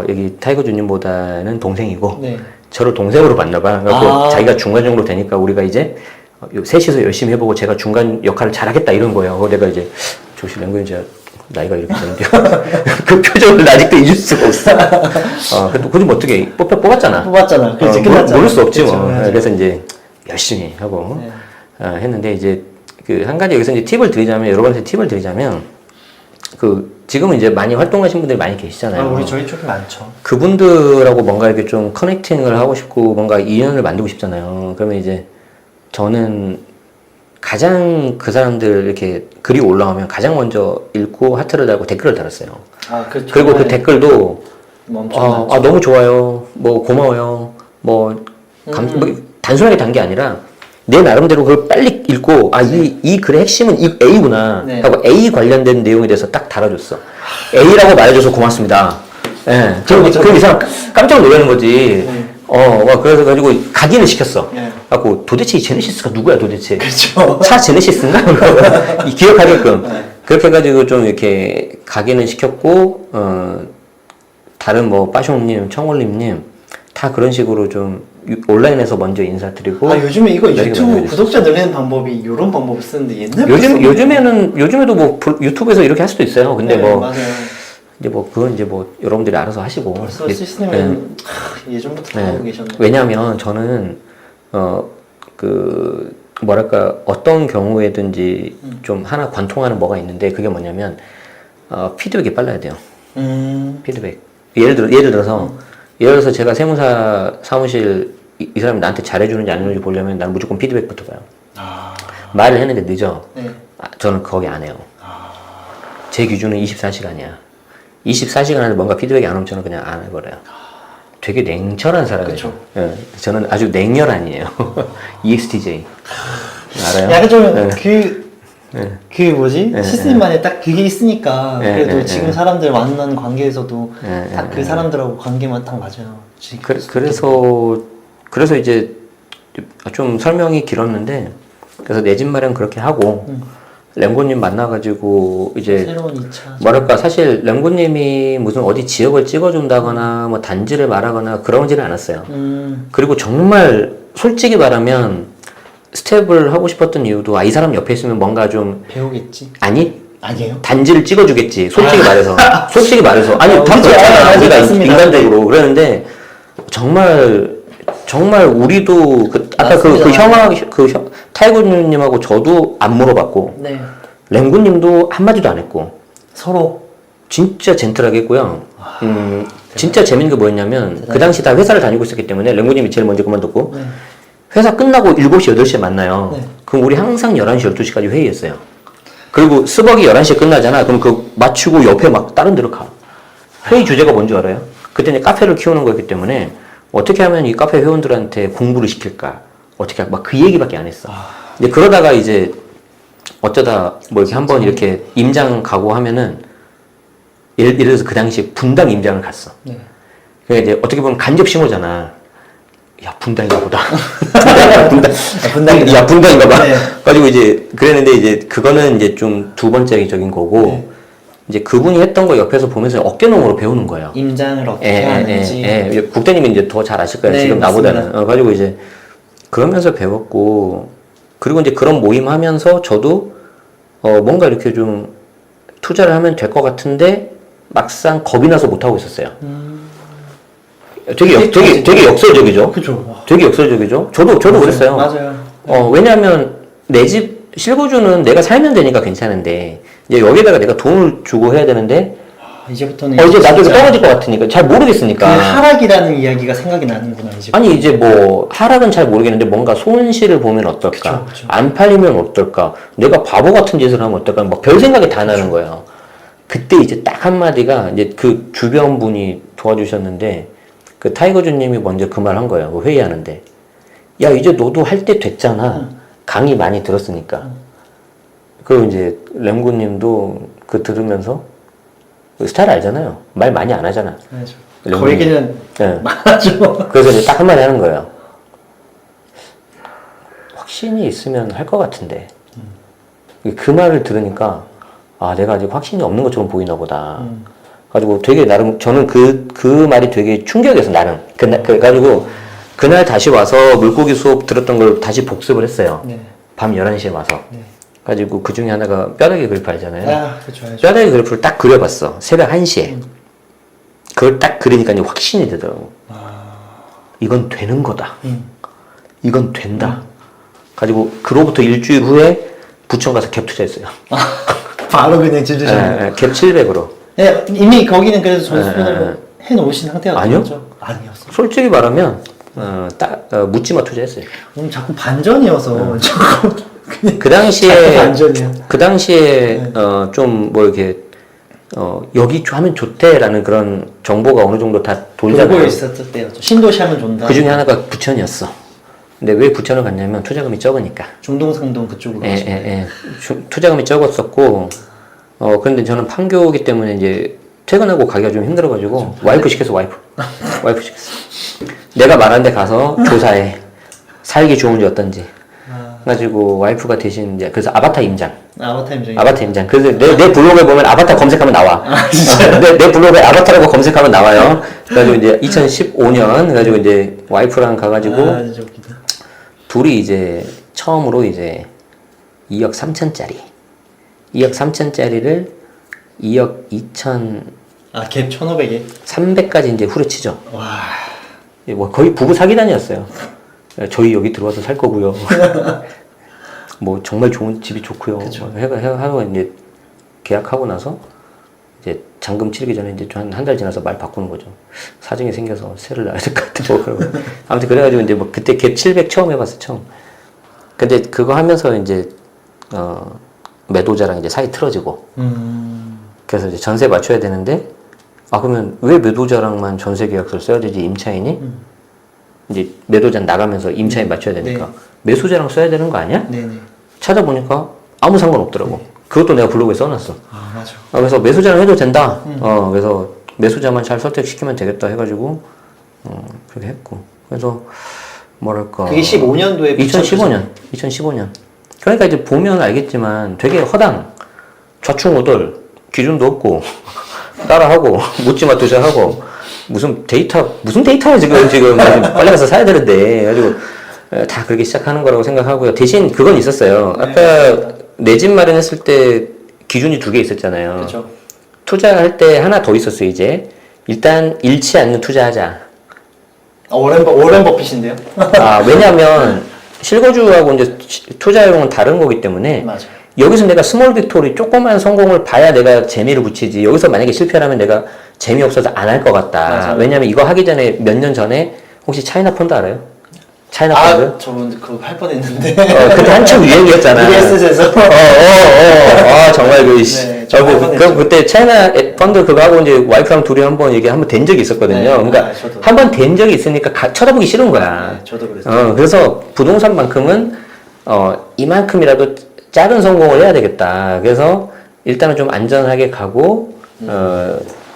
여기 타이거즈님보다는 동생이고 네. 저를 동생으로 봤나 봐. 그래서 자기가 중간 정도 되니까 우리가 이제 셋이서 열심히 해보고 제가 중간 역할을 잘하겠다 이런 거예요. 그래서 내가 이제 조시 램구님 제가 나이가 이렇게 되는데 그 표정을 아직도 잊을 수가 없어. 그래도 그좀 어떻게 뽑았잖아. 그렇지 끝났잖아. 모를 수 없지 뭐. 그렇죠. 그래서 이제 열심히 하고 했는데 이제 그 한 가지 여기서 이제 팁을 드리자면 여러분한테 팁을 드리자면 그 지금은 이제 많이 활동하신 분들이 많이 계시잖아요. 우리 저희 쪽에 많죠. 그분들하고 뭔가 이렇게 좀 커넥팅을 하고 싶고 뭔가 인연을 만들고 싶잖아요. 그러면 이제 저는 가장 그 사람들 이렇게 글이 올라오면 가장 먼저 읽고 하트를 달고 댓글을 달았어요. 그렇죠. 그리고 그 댓글도 엄청 너무 좋아요, 뭐 고마워요, 뭐 단순하게 단 게 아니라 내 나름대로 그걸 빨리 읽고 이 글의 핵심은 이 A구나 하고 A 관련된 내용에 대해서 딱 달아줬어. A라고 말해줘서 고맙습니다. 예. 그럼 이 사람 깜짝 놀라는 거지. 그래서 가지고 각인을 시켰어. 갖고 도대체 이 제네시스가 누구야 도대체? 그렇죠. 차 제네시스인가? 기억하게끔. 그렇게 해가지고 좀 이렇게 각인을 시켰고, 다른 뭐 빠숑님, 청올림님 다 그런 식으로 좀 온라인에서 먼저 인사드리고. 요즘에 이거 유튜브 구독자 늘리는 방법이 이런 방법을 쓰는데 옛날 요즘에도 뭐 유튜브에서 이렇게 할 수도 있어요. 근데 맞아요. 이제 뭐 그건 이제 뭐 여러분들이 알아서 하시고. 벌써 시스템은 예전부터 다 하고 계셨네. 왜냐하면 저는 그 뭐랄까 어떤 경우에든지 좀 하나 관통하는 뭐가 있는데 그게 뭐냐면 피드백이 빨라야 돼요. 피드백. 예를 들어서 제가 세무사 사무실 이 사람이 나한테 잘해주는지 안 해주는지 보려면 나는 무조건 피드백부터 봐요. 말을 했는데 늦어. 저는 거기 안 해요. 제 기준은 24시간이야. 24시간 안에 뭔가 피드백이 안 오면 저는 그냥 안 해버려요. 되게 냉철한 사람이에요. 예, 저는 아주 냉혈한이에요. ESTJ. 알아요? 약간 좀 그 뭐지? 시스템만에 딱 그게 있으니까 그래도 지금 사람들 만나는 관계에서도 딱 그 사람들하고 관계만 딱 맞아요. 그래서 이제 좀 설명이 길었는데 그래서 내 집 마련 그렇게 하고 램고님 만나가지고 이제 새로운 2차 뭐랄까 사실 램고님이 무슨 어디 지역을 찍어준다거나 뭐 단지를 말하거나 그러지는 않았어요. 그리고 정말 솔직히 말하면 스텝을 하고 싶었던 이유도 이 사람 옆에 있으면 뭔가 좀 배우겠지. 아니에요? 단지를 찍어주겠지. 솔직히 말해서 아니 다 그렇잖아. 우리가 인간적으로 그러는데 정말 우리도 아까 타이거님하고 저도 안 물어봤고 랭구님도 한마디도 안 했고 서로 진짜 젠틀하게 했고요. 진짜 재밌는 게 뭐였냐면 그 당시 다 회사를 다니고 있었기 때문에 랭구님이 제일 먼저 그만뒀고 회사 끝나고 7시, 8시에 만나요. 그럼 우리 항상 11시, 12시까지 회의했어요. 그리고 스벅이 11시에 끝나잖아. 그럼 그거 마치고 옆에 막 다른 데로 가. 회의 주제가 뭔지 알아요? 그때는 카페를 키우는 거였기 때문에 어떻게 하면 이 카페 회원들한테 공부를 시킬까? 어떻게 막 그 얘기밖에 안 했어. 근데 그러다가 이제 어쩌다 뭐 이렇게 한번 이렇게 임장 가고 하면은 예를 들어서 그 당시 분당 임장을 갔어. 그러니까 이제 어떻게 보면 간접 신호잖아. 야, 분당인가 보다. 분당인가 봐. 가지고 이제 그랬는데 이제 그거는 이제 좀 두 번째적인 거고 이제 그분이 했던 거 옆에서 보면서 어깨너머로 배우는 거예요. 임장을 어떻게 하는지. 국대님이 이제 더 잘 아실 거예요. 지금 나보다는. 가지고 이제 그러면서 배웠고 그리고 이제 그런 모임 하면서 저도 뭔가 이렇게 좀 투자를 하면 될 것 같은데 막상 겁이 나서 못 하고 있었어요. 되게 역설적이죠. 그죠. 되게 역설적이죠. 저도 그랬어요. 맞아요. 왜냐하면 내 집 실거주는 내가 살면 되니까 괜찮은데 이제 여기다가 내가 돈을 주고 해야 되는데 이제부터는 이제 나중에 떨어질 것 같으니까 잘 모르겠으니까. 그 하락이라는 이야기가 생각이 나는구나 이제. 아니 이제 뭐 하락은 잘 모르겠는데 뭔가 손실을 보면 어떨까? 그쵸. 안 팔리면 어떨까? 내가 바보 같은 짓을 하면 어떨까? 막 별 생각이 다 나는 거예요. 그때 이제 딱 한마디가 이제 그 주변 분이 도와주셨는데 그 타이거즈님이 먼저 그 말 한 거예요. 그 회의하는데. 야, 이제 너도 할 때 됐잖아. 강의 많이 들었으니까. 그리고 이제 램구님도 그 들으면서 스타일 알잖아요. 말 많이 안 하잖아. 알죠. 그 얘기는 네. 많아죠. 그래서 이제 딱 한마디 하는 거예요. 확신이 있으면 할 것 같은데. 그 말을 들으니까 아, 내가 아직 확신이 없는 것처럼 보이나 보다. 가지고 되게 나름 저는 그 말이 되게 충격이었어 나름. 그래가지고 그날 다시 와서 물고기 수업 들었던 걸 다시 복습을 했어요. 네. 밤 11시에 와서. 네. 가지고 그 중에 하나가 뼈다귀 그래프 알잖아요. 아, 그렇죠. 알죠. 뼈다귀 그래프를 딱 그려봤어. 새벽 1시에. 그걸 딱 그리니까 이제 확신이 되더라고. 이건 되는 거다. 이건 된다. 가지고 그로부터 일주일 후에 부천 가서 갭 투자했어요. 바로 그냥 찢으셨네요. 갭 700으로. 네, 이미 거기는 그래도 전수를 해놓으신 상태였죠? 아니요. 아니었어. 솔직히 말하면 묻지마 투자했어요. 오늘 자꾸 반전이어서 자꾸 그냥 그 당시에 자꾸 반전이야. 그 당시에 좀 뭐 이렇게 여기 하면 좋대라는 그런 정보가 어느 정도 다 돌잖아요. 돌고 있었을 때였죠. 신도시 하면 좋다. 그 중에 하나가 부천이었어. 근데 왜 부천을 갔냐면 투자금이 적으니까. 중동상동 그쪽으로 가시면 투자금이 적었었고, 그런데 저는 판교기 때문에 이제 퇴근하고 가기가 좀 힘들어가지고, 와이프 시켰어, 와이프 시켰어. 내가 말한 데 가서 조사해. 살기 좋은지 어떤지. 그래가지고 와이프가 대신 이제, 그래서 아바타 임장. 아바타 임장. 그래서 내 블로그에 보면 아바타 검색하면 나와. 내 블로그에 아바타라고 검색하면 나와요. 그래가지고 이제 2015년, 그래가지고 이제 와이프랑 가가지고, 진짜 웃기다. 둘이 이제 처음으로 이제 2억 3천짜리 2억 3천짜리를 2억 2천 갭 1,500에? 300까지 이제 후려치죠. 와. 뭐 거의 부부 사기단이었어요. 저희 여기 들어와서 살 거고요. 뭐 정말 좋은 집이 좋고요. 하고 이제 계약하고 나서 이제 잔금 치르기 전에 이제 한 달 지나서 말 바꾸는 거죠. 사정이 생겨서 세를 놔야 될 것 같아. 뭐 그러고. 아무튼 그래가지고 이제 뭐 그때 갭 700 처음 해봤어, 처음. 근데 그거 하면서 이제, 매도자랑 이제 사이 틀어지고. 그래서 이제 전세 맞춰야 되는데, 그러면 왜 매도자랑만 전세 계약서를 써야 되지, 임차인이? 이제 매도자 나가면서 임차인 맞춰야 되니까. 네. 매수자랑 써야 되는 거 아니야? 네네. 찾아보니까 아무 상관없더라고. 그것도 내가 블로그에 써놨어. 맞아. 그래서 매수자는 해도 된다. 그래서 매수자만 잘 선택시키면 되겠다 해가지고, 그렇게 했고. 그래서, 뭐랄까. 그게 15년도에 2015년. 그러니까 이제 보면 알겠지만 되게 허당, 좌충우돌, 기준도 없고, 따라하고, 묻지마 투자하고, 무슨 데이터야 지금 빨리 가서 사야 되는데. 그래가지고, 다 그렇게 시작하는 거라고 생각하고요. 대신 그건 있었어요. 아까 내 집 마련했을 때 기준이 2개 있었잖아요. 그렇죠. 투자할 때 하나 더 있었어요, 이제. 일단 잃지 않는 투자하자. 오렌 버핏인데요? 왜냐면 실거주하고 이제 투자용은 다른 거기 때문에 맞아. 여기서 내가 스몰 빅토리 조그만 성공을 봐야 내가 재미를 붙이지. 여기서 만약에 실패하면 내가 재미없어서 안 할 것 같다. 맞아. 왜냐면 이거 하기 전에 몇 년 전에 혹시 차이나 펀드 알아요? 차이나 펀드? 저분 그거 할 뻔했는데. 그때 한참 유행이었잖아. US에서. 정말 네, 그때 차이나 펀드 그거 하고 이제 와이프랑 둘이 한번 된 적이 있었거든요. 네, 그러니까 저도. 한 번 된 적이 있으니까 쳐다보기 싫은 거야. 네, 저도 그랬어요. 그래서 부동산만큼은 이만큼이라도 작은 성공을 해야 되겠다. 그래서 일단은 좀 안전하게 가고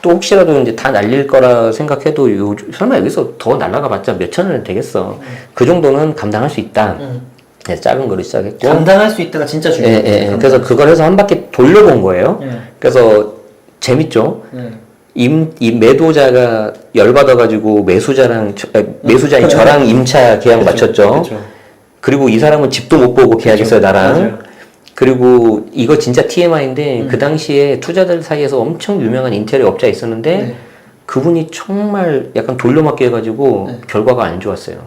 또 혹시라도 이제 다 날릴 거라 생각해도 설마 여기서 더 날아가봤자 몇천 원은 되겠어. 그 정도는 감당할 수 있다. 네, 작은 거를 시작했고. 감당할 수 있다가 진짜 중요해요. 그래서 그걸 해서 한 바퀴 돌려본 거예요. 그래서 재밌죠. 이 매도자가 열받아가지고 매수자인 저랑 임차 계약 맞췄죠. 그쵸. 그리고 이 사람은 집도 못 보고 계약했어요, 나랑. 맞아요. 그리고 이거 진짜 TMI인데 그 당시에 투자들 사이에서 엄청 유명한 인테리어 업자 있었는데 그분이 정말 약간 돌려막기 해가지고 결과가 안 좋았어요.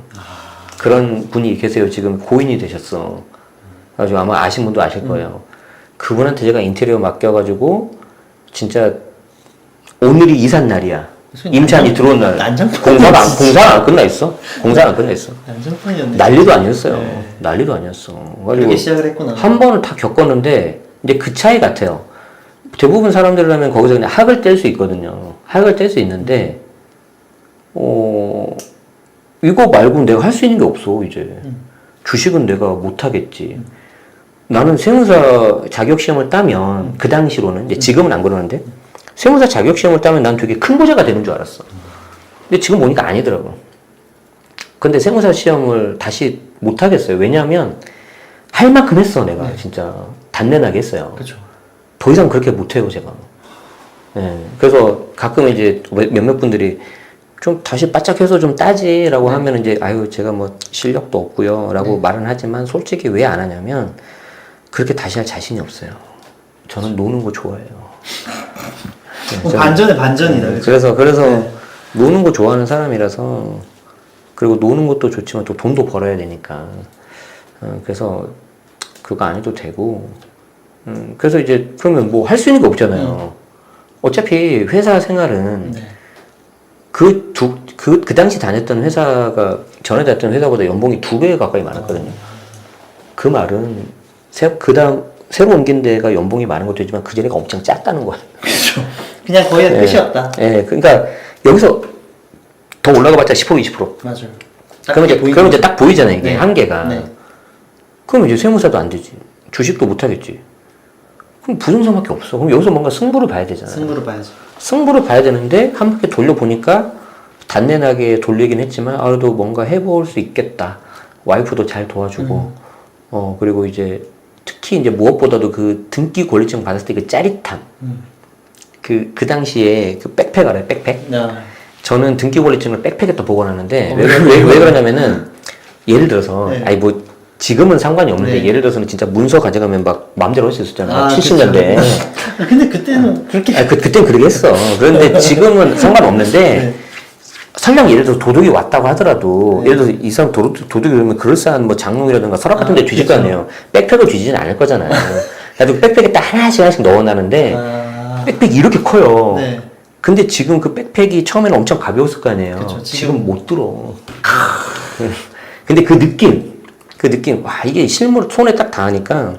그런 분이 계세요. 지금 고인이 되셨어. 그래가지고 아마 아신 분도 아실 거예요. 그분한테 제가 인테리어 맡겨가지고 진짜 오늘이 이삿 날이야. 임차인이 들어온 날. 공사가 안 끝나 있어. 공사가 안 끝나 있어. 난장판이었네. 난리도 아니었어요. 난리도 아니었어. 그렇게 시작을 했구나. 한 번을 다 겪었는데 이제 그 차이 같아요. 대부분 사람들이라면 거기서 그냥 학을 뗄 수 있거든요. 학을 뗄 수 있는데 이거 말고 내가 할 수 있는 게 없어, 이제. 주식은 내가 못하겠지. 나는 세무사 자격시험을 따면, 그 당시로는, 이제 지금은 안 그러는데, 세무사 자격시험을 따면 난 되게 큰 부자가 되는 줄 알았어. 근데 지금 보니까 아니더라고. 근데 세무사 시험을 다시 못하겠어요. 왜냐하면, 할 만큼 했어, 내가. 진짜. 단내나게 했어요. 그렇죠. 더 이상 그렇게 못해요, 제가. 예. 그래서 가끔 이제 몇몇 분들이 좀 다시 바짝해서 좀 따지라고 하면 이제, 아유, 제가 뭐 실력도 없고요. 라고 말은 하지만 솔직히 왜 안 하냐면, 그렇게 다시 할 자신이 없어요. 저는 노는 거 좋아해요. 네, 반전에 반전이다. 그렇죠? 그래서 노는 거 좋아하는 사람이라서, 그리고 노는 것도 좋지만 또 돈도 벌어야 되니까. 그래서 그거 안 해도 되고, 그래서 이제 그러면 뭐 할 수 있는 게 없잖아요. 어차피 회사 생활은 그 당시 다녔던 회사가 전에 다녔던 회사보다 연봉이 2배 가까이 많았거든요. 그 말은 새로 옮긴 데가 연봉이 많은 것도 있지만 그 전에가 엄청 작다는 거예요. 그렇죠. 그냥 거의 끝이었다. 예, 그러니까 여기서 더 올라가봤자 10% 20%. 맞아요. 그러면 이제 딱 보이잖아요, 이게 네. 한계가. 네. 그럼 이제 세무사도 안 되지. 주식도 못 하겠지. 그럼 부동산밖에 없어. 그럼 여기서 뭔가 승부를 봐야 되잖아요. 승부를 봐야죠. 승부를 봐야 되는데 한 바퀴 돌려보니까 단내나게 돌리긴 했지만 그래도 뭔가 해볼 수 있겠다. 와이프도 잘 도와주고 그리고 이제 특히 이제 무엇보다도 그 등기 권리증 받았을 때 그 짜릿함. 그 당시에 그 백팩 알아요? 백팩? 저는 등기 권리증을 백팩에 또 보관하는데 왜 그러냐면은 예를 들어서 아니 뭐 지금은 상관이 없는데 예를 들어서는 진짜 문서 가져가면 막 마음대로 할 수 있었잖아요. 70년대. 근데 그때는 그렇게 그때는 그렇게 했어. 그런데 지금은 상관없는데 설령 예를 들어서 도둑이 왔다고 하더라도 예를 들어서 이 사람 도둑이 그러면 그럴싸한 뭐 장롱이라든가 서랍 같은 데 뒤질 거 아니에요. 백팩을 뒤지진 않을 거잖아요. 나도 백팩에 딱 하나씩 넣어놨는데 백팩이 이렇게 커요. 근데 지금 그 백팩이 처음에는 엄청 가벼웠을 거 아니에요. 그쵸, 지금 못 들어. 근데 그 느낌, 와, 이게 실물 손에 딱 닿으니까,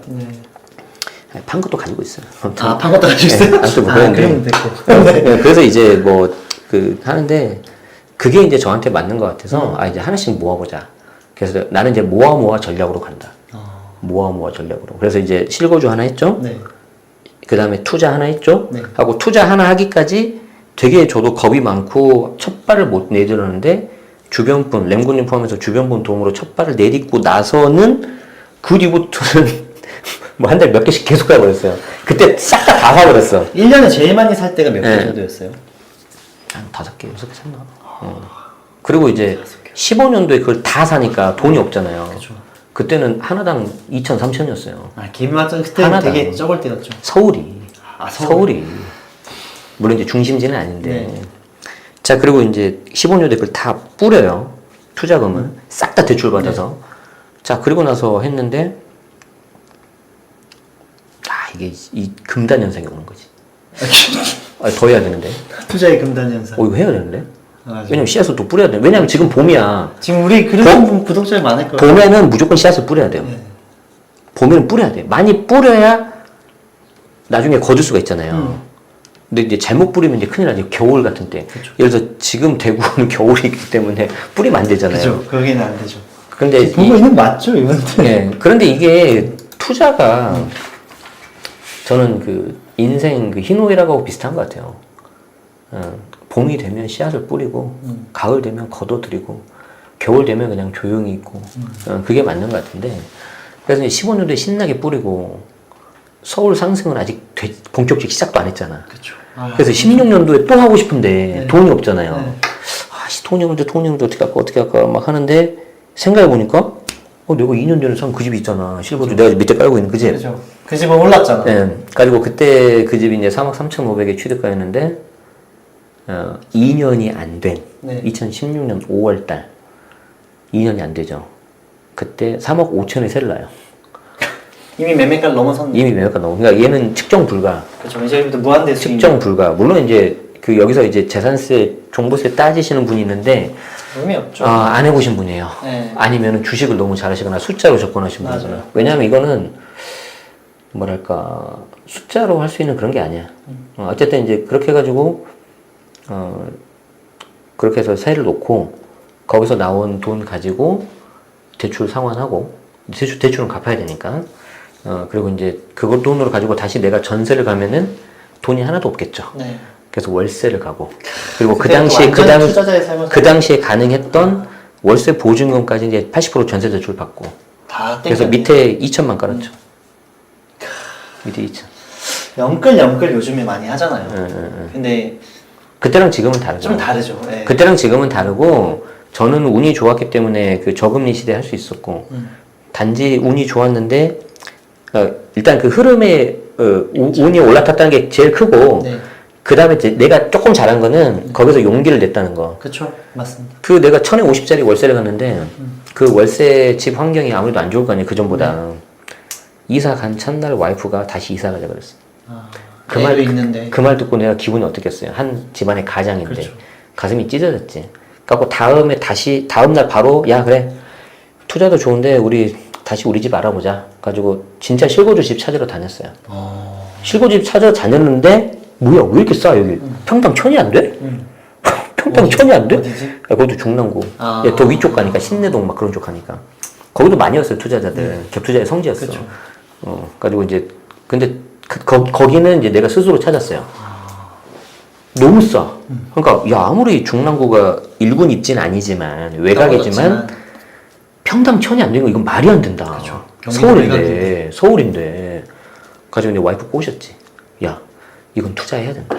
판 것도 가지고 있어요. 판 것도 가지고 있어요? 아무튼 뭐 그런데. 그러면 됐고. 그래서 이제 하는데, 그게 이제 저한테 맞는 것 같아서, 이제 하나씩 모아보자. 그래서 나는 이제 모아 전략으로 간다. 모아 전략으로. 그래서 이제 실거주 하나 했죠? 그 다음에 투자 하나 했죠? 하고 투자 하나 하기까지 되게 저도 겁이 많고 첫 발을 못 내딛었는데 주변 분, 램군님 포함해서 주변 분 도움으로 첫 발을 내딛고 나서는 그 뒤부터는 뭐 한 달 몇 개씩 계속 가버렸어요. 그때 싹 다 사버렸어. 1년에 제일 많이 살 때가 몇 개 정도였어요? 한 5개, 6개 샀나? 그리고 이제 15년도에 그걸 다 사니까 돈이 없잖아요. 그쵸. 그때는 하나당 2천, 3천이었어요. 김맞전 그때는 되게 적을 때였죠. 서울이. 서울이. 물론 이제 중심지는 아닌데. 자, 그리고 이제 15년도에 그걸 다 뿌려요. 투자금을. 싹 다 대출받아서. 자, 그리고 나서 했는데, 이게 이 금단 현상이 오는 거지. 더 해야 되는데. 투자의 금단 현상. 이거 해야 되는데. 왜냐면 씨앗을 또 뿌려야 돼. 왜냐면 지금 봄이야. 지금 우리 그런 분 구독자들 많을 거예요. 봄에는 무조건 씨앗을 뿌려야 돼요. 봄에는 뿌려야 돼. 많이 뿌려야 나중에 거둘 수가 있잖아요. 근데 이제 잘못 뿌리면 이제 큰일 나죠. 겨울 같은 때. 예를 들어서 지금 대구는 겨울이기 때문에 뿌리면 안 되잖아요. 그죠. 거기는 안 되죠. 근데 보고 있는 맞죠, 이분들? 그런데 이게 투자가 저는 그 인생 그 희노애락하고 비슷한 것 같아요. 봄이 되면 씨앗을 뿌리고 가을 되면 걷어들이고 겨울 되면 그냥 조용히 있고 그게 맞는 것 같은데 그래서 15년도에 신나게 뿌리고 서울 상승은 아직 본격적으로 시작도 안 했잖아. 그쵸. 그래서 16년도에 또 하고 싶은데 돈이 없잖아요. 돈이 없는데 어떻게 할까 막 하는데 생각해보니까 내가 2년 전에 산 그 집이 있잖아. 실버주 내가 밑에 깔고 있는 그 집. 그죠. 그 집은 올랐잖아. 가지고 그때 그 집이 이제 3억 3,500에 취득가였는데 2년이 안 된 2016년 5월달 2년이 안 되죠. 그때 3억 5천에 세를 놔요. 이미 매매가를 넘어섰네. 이미 매매가 넘어. 그러니까 얘는 측정 불가. 그렇죠. 이제부터 무한대 수익. 측정 불가. 물론 이제 그 여기서 이제 재산세, 종부세 따지시는 분이 있는데 의미 없죠. 안 해보신 분이에요. 네. 아니면은 주식을 너무 잘하시거나 숫자로 접근하신 분이에요. 왜냐하면 이거는 뭐랄까 숫자로 할 수 있는 그런 게 아니야. 어쨌든 이제 그렇게 해가지고 그렇게 해서 세를 놓고 거기서 나온 돈 가지고 대출 상환하고 대출은 갚아야 되니까 그리고 이제 그걸 돈으로 가지고 다시 내가 전세를 가면은 돈이 하나도 없겠죠. 네. 그래서 월세를 가고 그리고 그 그때 당시에 또 완전 투자자의 삶을 그 당시에 가능했던 월세 보증금까지 이제 80% 전세 대출 받고 다 그래서 땡겼네. 밑에 2천만 깔았죠. 밑에 2천. 영끌 요즘에 많이 하잖아요. 근데 그때랑 지금은 다르죠. 좀 다르죠. 네. 그때랑 지금은 다르고 저는 운이 좋았기 때문에 그 저금리 시대 할 수 있었고 단지 운이 좋았는데 일단 그 흐름에 운이 올라탔다는 게 제일 크고 네. 그 다음에 내가 조금 잘한 거는 거기서 용기를 냈다는 거. 그렇죠. 맞습니다. 그 내가 1050짜리 월세를 갔는데 그 월세 집 환경이 아무래도 안 좋을 거 아니에요. 그 전보다. 이사 간 첫날 와이프가 다시 이사 가자 그랬어. 그 말 있는데. 그 말 듣고 내가 기분이 어떻겠어요? 한 집안의 가장인데 그렇죠. 가슴이 찢어졌지. 그래갖고 다음 날 바로 야 그래 투자도 좋은데 우리 다시 우리 집 알아보자. 가지고 진짜 실거주 집 찾으러 다녔어요. 실거주 집 찾으러 다녔는데 뭐야 왜 이렇게 싸 여기 평당 1000이 안 돼? 평당 1000이 안 돼? 어디지? 그것도 중랑구. 더 위쪽 가니까 신내동 막 그런 쪽 가니까 거기도 많이 왔어요 투자자들. 갭투자의 성지였어. 그쵸. 가지고 이제 근데 거기는 이제 내가 스스로 찾았어요. 너무 싸. 그러니까 야 아무리 중랑구가 1군 입지는 아니지만 외곽이지만 평당 1000이 안 되는 거 이건 말이 안 된다. 서울인데 가지고 이제 와이프 꼬셨지. 야 이건 투자해야 된다.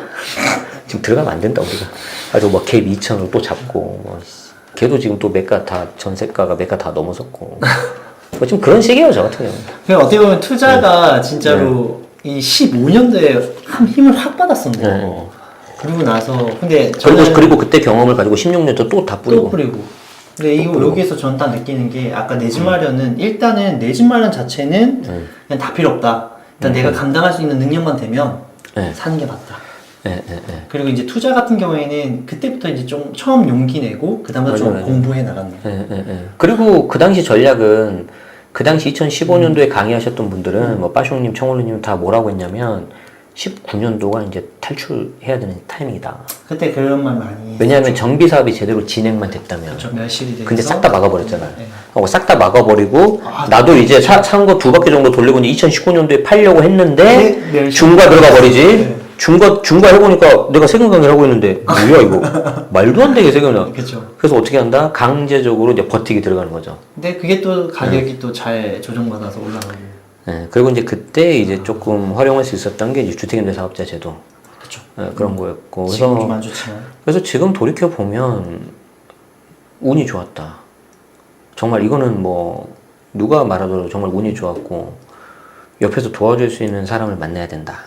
지금 들어가면 안 된다 우리가. 가지고 막 갭 2천으로 또 잡고 걔도 지금 또 매가 다 전세가가 매가 다 넘어섰고 뭐 지금 그런 시기예요 저 같은 경우는. 그냥 어떻게 보면 투자가 진짜로 이 15년도에 한 힘을 확 받았었는데 그리고 나서 근데 그리고 그때 경험을 가지고 16년 또 다 뿌리고. 근데 이거 여기에서 전 딱 느끼는 게 아까 내 집 마련은 일단은 내 집 마련 자체는 그냥 다 필요 없다. 일단 내가 감당할 수 있는 능력만 되면 사는 게 맞다. 그리고 이제 투자 같은 경우에는 그때부터 이제 좀 처음 용기 내고 그다음부터 좀 공부해 나가는 거예요. 그리고 그 당시 전략은 그 당시 2015년도에 강의하셨던 분들은 뭐 빠숑님, 청원루님 다 뭐라고 했냐면 19년도가 이제 탈출해야 되는 타이밍이다. 그때 그런 말 많이. 왜냐하면 정비 사업이 제대로 진행만 됐다면. 그렇죠. 멸실이 돼서. 근데 싹 다 막아버렸잖아요. 네. 싹 다 막아버리고 나도 이제 산 거 2바퀴 정도 돌리고 이제 2019년도에 팔려고 했는데 중과 들어가 버리지. 중과 해보니까 내가 세금 강의를 하고 있는데 뭐야 이거 말도 안 되게 세금을. 그렇죠. 그래서 어떻게 한다? 강제적으로 이제 버티기 들어가는 거죠. 근데 그게 또 가격이 또 잘 조정받아서 올라가고. 그리고 이제 그때 이제 조금 활용할 수 있었던 게 이제 주택임대사업자 제도. 그렇죠. 그런 거였고. 지금 좀 안 좋지만. 그래서 지금 돌이켜 보면 운이 좋았다. 정말 이거는 뭐 누가 말하더라도 정말 운이 좋았고 옆에서 도와줄 수 있는 사람을 만나야 된다.